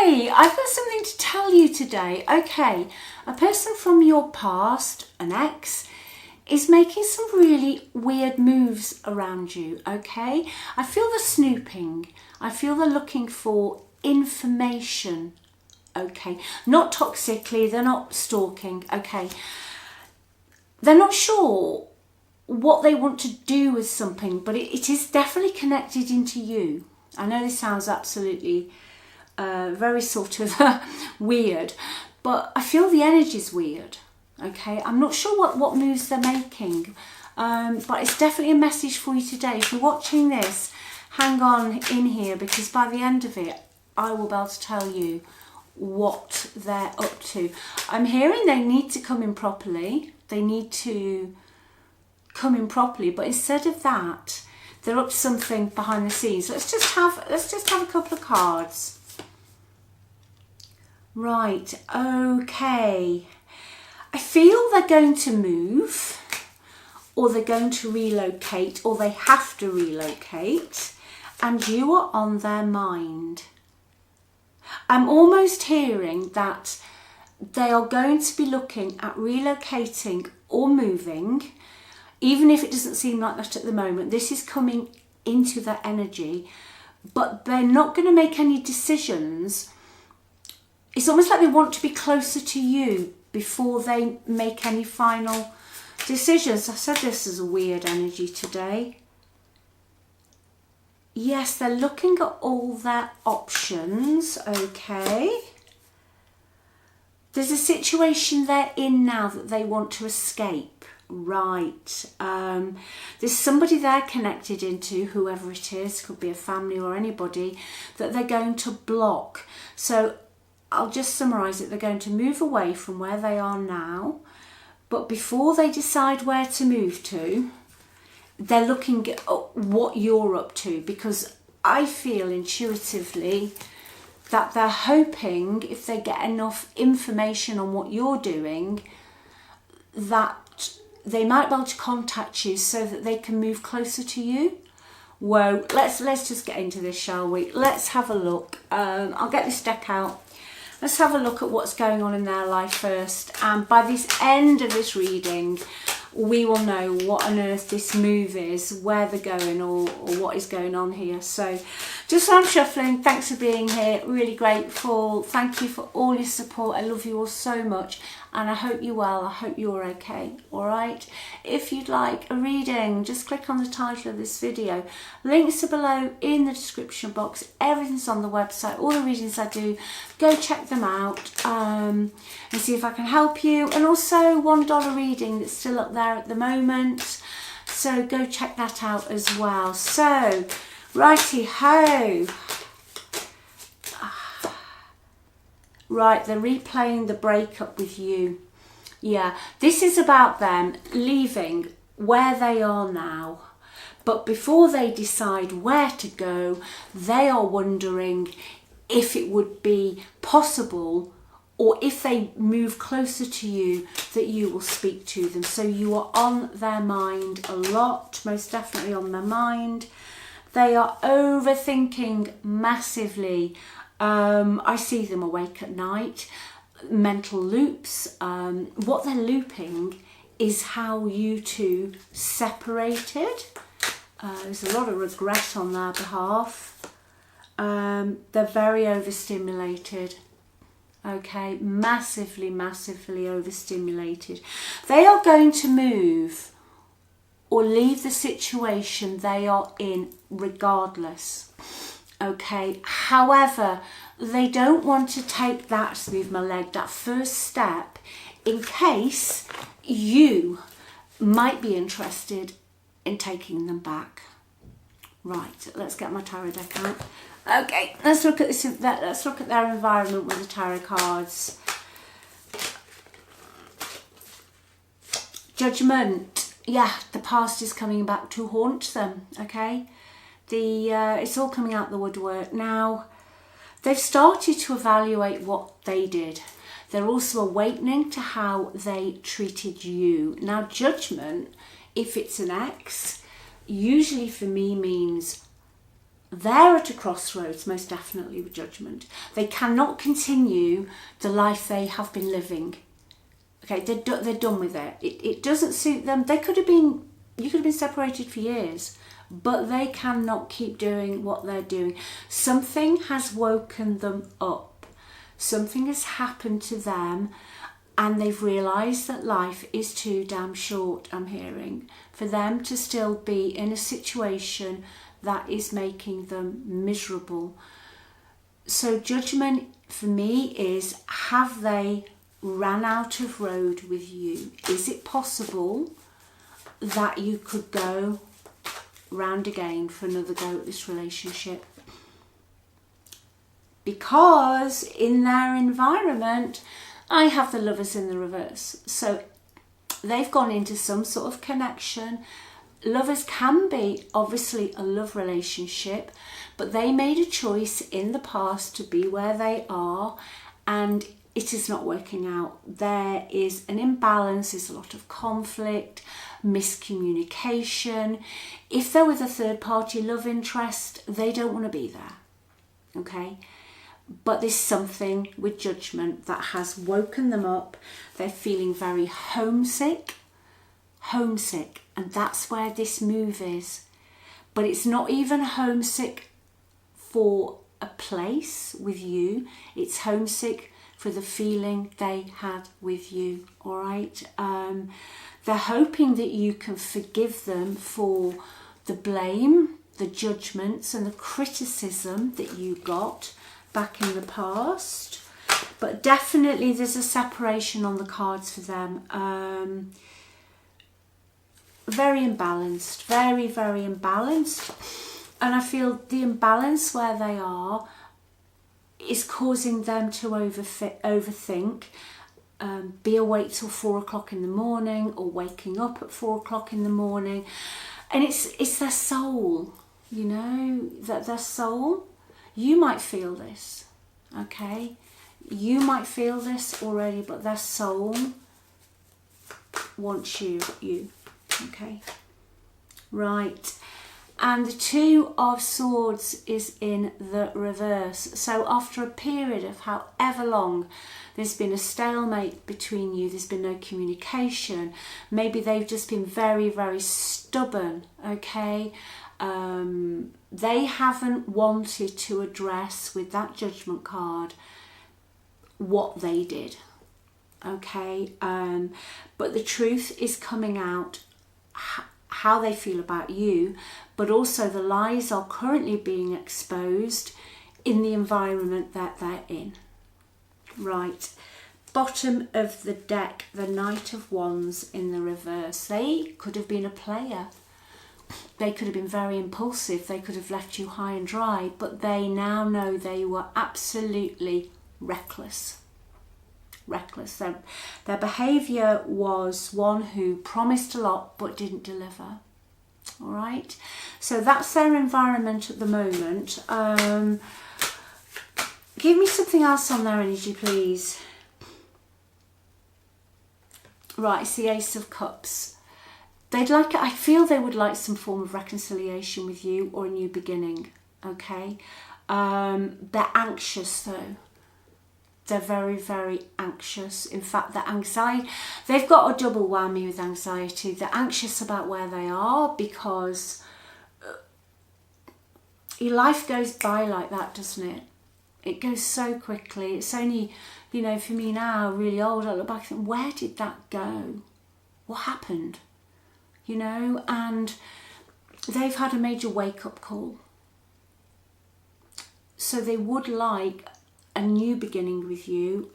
Hi, I've got something to tell you today. Okay, a person from your past, an ex, is making some really weird moves around you, okay? I feel they're snooping. I feel they're looking for information, okay? Not toxically, they're not stalking, okay? They're not sure what they want to do with something, but it is definitely connected into you. I know this sounds absolutely very sort of weird, but I feel the energy's weird, okay? I'm not sure what moves they're making, but it's definitely a message for you today. If you're watching this, hang on in here, because by the end of it, I will be able to tell you what they're up to. I'm hearing they need to come in properly. They need to come in properly, but instead of that, they're up to something behind the scenes. Let's just have a couple of cards. Right, okay. I feel they're going to move, or they're going to relocate, or they have to relocate, and you are on their mind. I'm almost hearing that they are going to be looking at relocating or moving, even if it doesn't seem like that at the moment. This is coming into their energy, but they're not going to make any decisions. It's almost like they want to be closer to you before they make any final decisions. I said this is a weird energy today. Yes, they're looking at all their options, okay. There's a situation they're in now that they want to escape. Right. There's somebody they're connected into, whoever it is, could be a family or anybody, that they're going to block. So I'll just summarise it. They're going to move away from where they are now, but before they decide where to move to, they're looking at what you're up to, because I feel intuitively that they're hoping, if they get enough information on what you're doing, that they might be able to contact you so that they can move closer to you. Whoa, let's just get into this, shall we? Let's have a look. I'll get this deck out. Let's have a look at what's going on in their life first. And by this end of this reading, we will know what on earth this move is, where they're going, or what is going on here. So just while I'm shuffling, thanks for being here. Really grateful. Thank you for all your support. I love you all so much, and I hope you're well. I hope you're okay. All right. If you'd like a reading, just click on the title of this video. Links are below in the description box. Everything's on the website. All the readings I do, go check them out and see if I can help you. And also $1 reading that's still up there at the moment, so go check that out as well. So righty ho. Right, they're replaying the breakup with you. Yeah, this is about them leaving where they are now, but before they decide where to go, they are wondering if it would be possible, or if they move closer to you, that you will speak to them. So you are on their mind a lot, most definitely on their mind. They are overthinking massively. I see them awake at night, mental loops. What they're looping is how you two separated. There's a lot of regret on their behalf. They're very overstimulated. Okay, massively overstimulated. They are going to move or leave the situation they are in regardless. Okay, however, they don't want to take that, move my leg, that first step, in case you might be interested in taking them back. Right, let's get my tarot deck out. Okay, let's look at this. Let's look at their environment with the tarot cards. Judgment. Yeah, the past is coming back to haunt them. Okay, it's all coming out the woodwork now. They've started to evaluate what they did. They're also awakening to how they treated you. Now, judgment, if it's an ex, usually for me means they're at a crossroads, most definitely, with Judgment. They cannot continue the life they have been living. Okay, they're done with it. It doesn't suit them. You could have been separated for years, but they cannot keep doing what they're doing. Something has woken them up. Something has happened to them, and they've realised that life is too damn short, I'm hearing, for them to still be in a situation that is making them miserable. So Judgment for me is, have they ran out of road with you? Is it possible that you could go round again for another go at this relationship? Because in their environment, I have the Lovers in the reverse. So they've gone into some sort of connection. Lovers can be obviously a love relationship, but they made a choice in the past to be where they are, and it is not working out. There is an imbalance, there's a lot of conflict, miscommunication. If they're with a third party love interest, they don't want to be there, okay? But there's something with Judgment that has woken them up. They're feeling very homesick, and that's where this move is. But it's not even homesick for a place with you, it's homesick for the feeling they had with you, all right? They're hoping that you can forgive them for the blame, the judgments and the criticism that you got back in the past. But definitely there's a separation on the cards for them. Very imbalanced, very, very imbalanced. And I feel the imbalance where they are is causing them to overthink, be awake till 4 o'clock in the morning, or waking up at 4 o'clock in the morning. And it's their soul, you know, that their soul, you might feel this, okay? You might feel this already, but their soul wants you, okay? Right. And the Two of Swords is in the reverse. So after a period of however long there's been a stalemate between you, there's been no communication, maybe they've just been very, very stubborn, okay? They haven't wanted to address with that Judgment card what they did, okay? But the truth is coming out, how they feel about you, but also the lies are currently being exposed in the environment that they're in. Right, bottom of the deck, the Knight of Wands in the reverse. They could have been a player. They could have been very impulsive. They could have left you high and dry, but they now know they were absolutely reckless. Their behaviour was one who promised a lot but didn't deliver. All right, so that's their environment at the moment. Give me something else on their energy, please. Right, it's the Ace of Cups. I feel they would like some form of reconciliation with you or a new beginning, okay? They're anxious though. They're very, very anxious. In fact, they've got a double whammy with anxiety. They're anxious about where they are because your life goes by like that, doesn't it? It goes so quickly. It's only, you know, for me now, really old, I look back and think, where did that go? What happened? You know, and they've had a major wake-up call. So they would like a new beginning with you,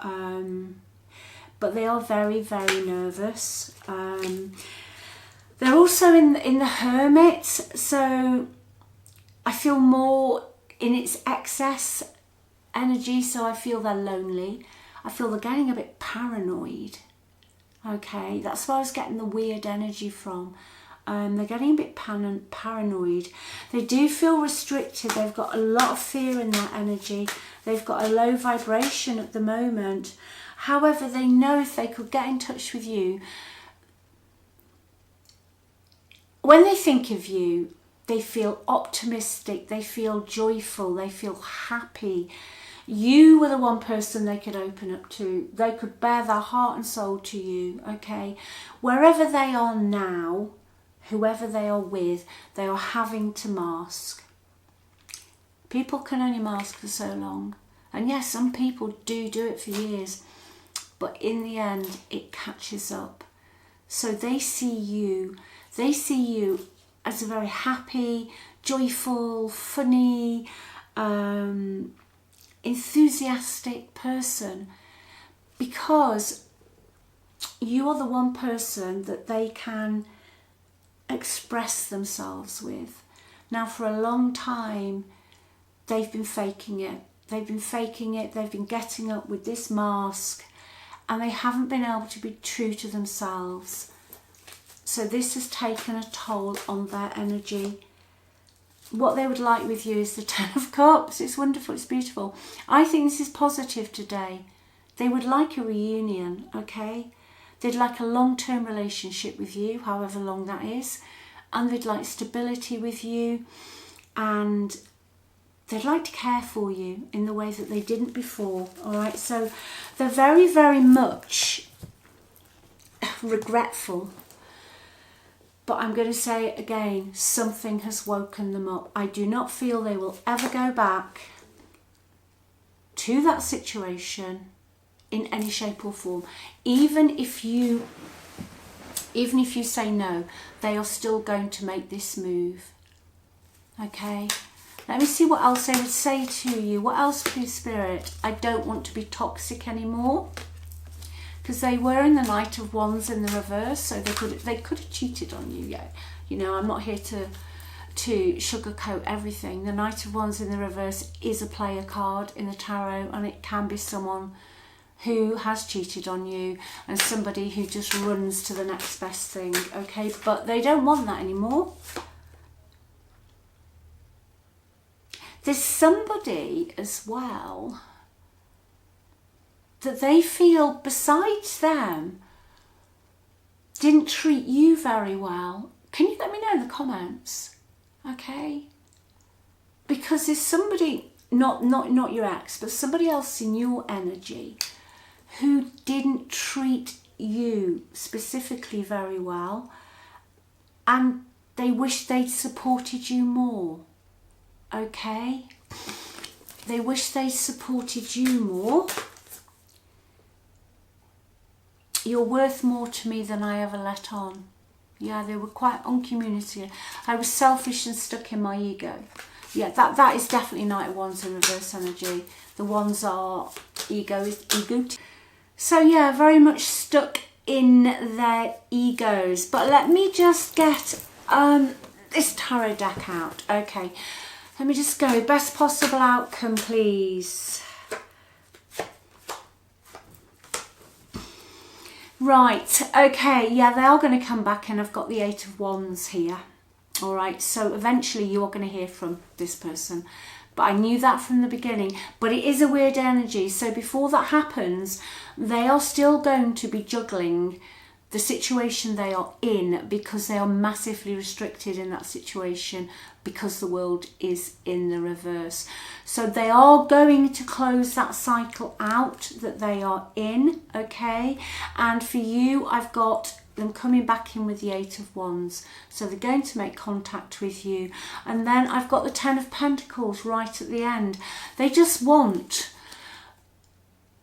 but they are very, very nervous. They're also in the Hermit, so I feel more in its excess energy, so I feel they're lonely. I feel they're getting a bit paranoid, okay? That's where I was getting the weird energy from. They're getting a bit paranoid. They do feel restricted. They've got a lot of fear in their energy. They've got a low vibration at the moment. However, they know if they could get in touch with you, when they think of you, They feel optimistic, they feel joyful, they feel happy. You were the one person they could open up to. They could bare their heart and soul to you, okay? Wherever they are now, whoever they are with, they are having to mask. People can only mask for so long. And yes, some people do it for years. But in the end, it catches up. So they see you as a very happy, joyful, funny, enthusiastic person, because you are the one person that they can express themselves with. Now, for a long time, they've been faking it. They've been getting up with this mask, and they haven't been able to be true to themselves. So this has taken a toll on their energy. What they would like with you is the Ten of Cups. It's wonderful, it's beautiful. I think this is positive today. They would like a reunion, okay? They'd like a long-term relationship with you, however long that is. And they'd like stability with you. And they'd like to care for you in the way that they didn't before, all right? So they're very, very much regretful. But I'm going to say it again, something has woken them up. I do not feel they will ever go back to that situation in any shape or form. Even if you say no, they are still going to make this move. Okay? Let me see what else they would say to you. What else, please, Spirit? I don't want to be toxic anymore. Because they were in the Knight of Wands in the reverse, so they could have cheated on you. Yeah, you know, I'm not here to sugarcoat everything. The Knight of Wands in the reverse is a player card in the tarot, and it can be someone who has cheated on you and somebody who just runs to the next best thing. Okay, but they don't want that anymore. There's somebody as well that they feel, besides them, didn't treat you very well. Can you let me know in the comments? Okay? Because there's somebody, not your ex, but somebody else in your energy who didn't treat you specifically very well, and they wish they'd supported you more. Okay? They wish they supported you more. You're worth more to me than I ever let on. Yeah, they were quite uncommunicative. I was selfish and stuck in my ego. Yeah, that is definitely Knight of Wands in reverse energy. The Wands are ego. So yeah, very much stuck in their egos. But let me just get this tarot deck out. Okay, let me just go. Best possible outcome, please. Right, okay, yeah, they are going to come back, and I've got the Eight of Wands here. All right, so eventually you are going to hear from this person. But I knew that from the beginning. But it is a weird energy. So before that happens, they are still going to be juggling the situation they are in, because they are massively restricted in that situation because the world is in the reverse. So they are going to close that cycle out that they are in, okay? And for you, I've got them coming back in with the Eight of Wands. So they're going to make contact with you. And then I've got the Ten of Pentacles right at the end. They just want...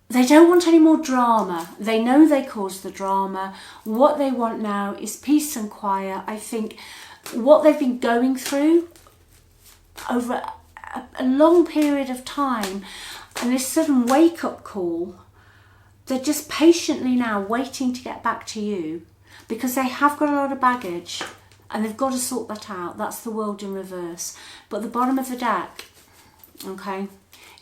They don't want any more drama. They know they caused the drama. What they want now is peace and quiet. I think what they've been going through over a long period of time, and this sudden wake-up call, they're just patiently now waiting to get back to you, because they have got a lot of baggage and they've got to sort that out. That's the World in reverse. But the bottom of the deck, okay,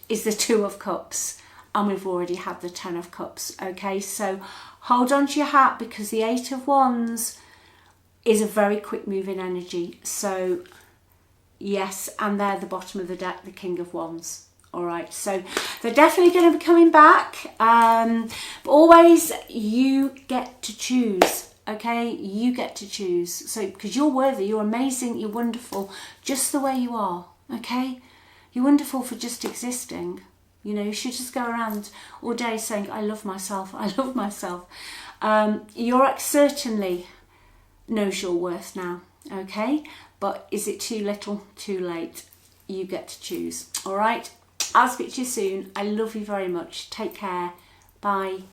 is the Two of Cups. And we've already had the Ten of Cups, okay? So hold on to your hat, because the Eight of Wands is a very quick moving energy. So yes, and they're the bottom of the deck, the King of Wands. All right, so they're definitely going to be coming back. But always you get to choose. okay? You get to choose. So, because you're worthy, you're amazing, you're wonderful, just the way you are, okay? You're wonderful for just existing. You know, you should just go around all day saying, I love myself, I love myself. You're certainly knows your worth now, okay? But is it too little, too late? You get to choose, all right? I'll speak to you soon. I love you very much. Take care. Bye.